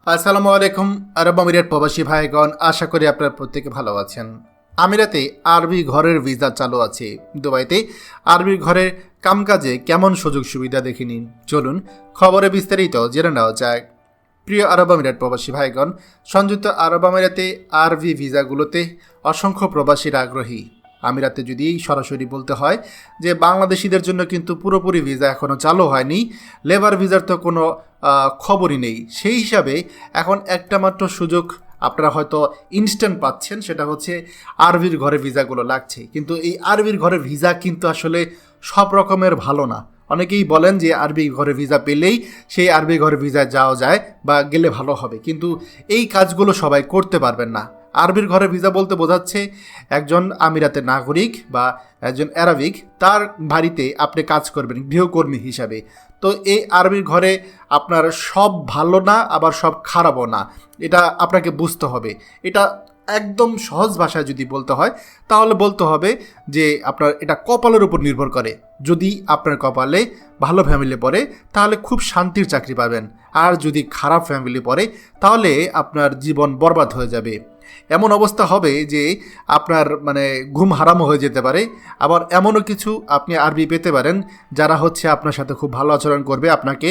আসসালামু আলাইকুম। আরব আমিরাত প্রবাসী ভাইগণ, আশা করি আপনারা প্রত্যেকে ভালো আছেন। আমিরাতে আরবি ঘরের ভিসা চালু আছে। দুবাইতে আরবি ঘরের কামকাজে কেমন সুযোগ সুবিধা দেখে নিন। চলুন খবরে বিস্তারিত জেনে নেওয়া যাক। প্রিয় আরব আমিরাত প্রবাসী ভাইগণ, সংযুক্ত আরব আমিরাতে আরবি ভিসাগুলোতে অসংখ্য প্রবাসীরা আগ্রহী। আমিরাতে যদি সরাসরি বলতে হয় যে বাংলাদেশিদের জন্য কিন্তু পুরোপুরি ভিসা এখনও চালু হয়নি, লেবার ভিসার তো কোনো খবরই নেই। সেই হিসাবে এখন একটা মাত্র সুযোগ আপনারা হয়তো ইনস্ট্যান্ট পাচ্ছেন, সেটা হচ্ছে আরবির ঘরে ভিসাগুলো লাগছে। কিন্তু এই আরবির ঘরে ভিসা কিন্তু আসলে সব রকমের ভালো না। অনেকেই বলেন যে আরবি ঘরে ভিসা পেলেই সেই আরবি ঘরে ভিসায় যাওয়া যায় বা গেলে ভালো হবে, কিন্তু এই কাজগুলো সবাই করতে পারবেন না। আরবির ঘরে ভিসা বলতে বোঝাচ্ছে একজন আমিরাতের নাগরিক বা একজন অ্যারাবিক, তার বাড়িতে আপনি কাজ করবেন গৃহকর্মী হিসাবে। তো এই আরবির ঘরে আপনার সব ভালো না, আবার সব খারাপও না, এটা আপনাকে বুঝতে হবে। এটা একদম সহজ ভাষায় যদি বলতে হয় তাহলে বলতে হবে যে আপনার এটা কপালের উপর নির্ভর করে। যদি আপনার কপালে ভালো ফ্যামিলি পড়ে তাহলে খুব শান্তির চাকরি পাবেন, আর যদি খারাপ ফ্যামিলি পড়ে তাহলে আপনার জীবন বরবাদ হয়ে যাবে। এমন অবস্থা হবে যে আপনার ঘুম হারামও হয়ে যেতে পারে। আবার এমনও কিছু আপনি আরবি পেতে পারেন যারা হচ্ছে আপনার সাথে খুব ভালো আচরণ করবে, আপনাকে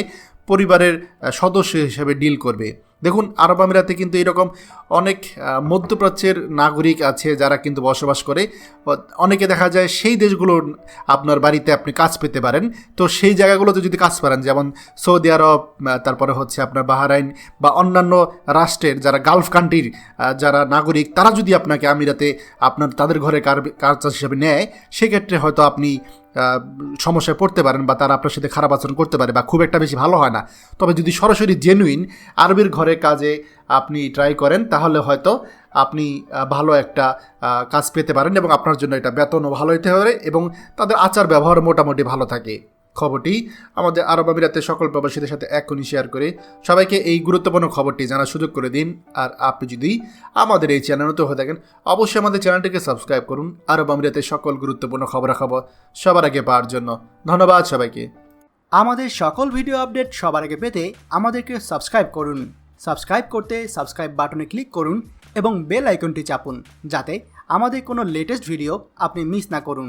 পরিবারের সদস্য হিসেবে ডিল করবে। দেখুন, আরব আমিরাতে কিন্তু এরকম অনেক মধ্যপ্রাচ্যের নাগরিক আছে যারা কিন্তু বসবাস করে। অনেকে দেখা যায় সেই দেশগুলোর আপনার বাড়িতে আপনি কাজ পেতে পারেন। তো সেই জায়গাগুলোতে যদি কাজ পারেন, যেমন সৌদি আরব, তারপরে হচ্ছে আপনার বাহরাইন বা অন্যান্য রাষ্ট্রের যারা গালফ কান্ট্রির যারা নাগরিক, তারা যদি আপনাকে আমিরাতে তাদের ঘরে কাজ হিসেবে নেয়, সেক্ষেত্রে হয়তো আপনি সমস্যায় পড়তে পারেন বা তারা আপনার সাথে খারাপ আচরণ করতে পারে বা খুব একটা বেশি ভালো হয় না। তবে যদি সরাসরি জেনুইন আরবির ঘরে কাজে আপনি ট্রাই করেন তাহলে হয়তো আপনি ভালো একটা কাজ পেতে পারেন এবং আপনার জন্য এটা বেতনও ভালো হতে পারে এবং তাদের আচার ব্যবহার মোটামুটি ভালো থাকে। খবরটি আমাদের আরব আমিরাতের সকল প্রবাসীদের সাথে এখনই শেয়ার করে সবাইকে এই গুরুত্বপূর্ণ খবরটি জানার সুযোগ করে দিন। আর আপনি যদি আমাদের এই চ্যানেল নতুন হয়ে থাকেন, অবশ্যই আমাদের চ্যানেলটিকে সাবস্ক্রাইব করুন আরব আমিরাতের সকল গুরুত্বপূর্ণ খবরাখবর সবার আগে পাওয়ার জন্য। ধন্যবাদ সবাইকে। আমাদের সকল ভিডিও আপডেট সবার আগে পেতে আমাদেরকে সাবস্ক্রাইব করুন। সাবস্ক্রাইব করতে সাবস্ক্রাইব বাটনে ক্লিক করুন এবং বেল আইকনটি চাপুন, যাতে আমাদের কোনো লেটেস্ট ভিডিও আপনি মিস না করুন।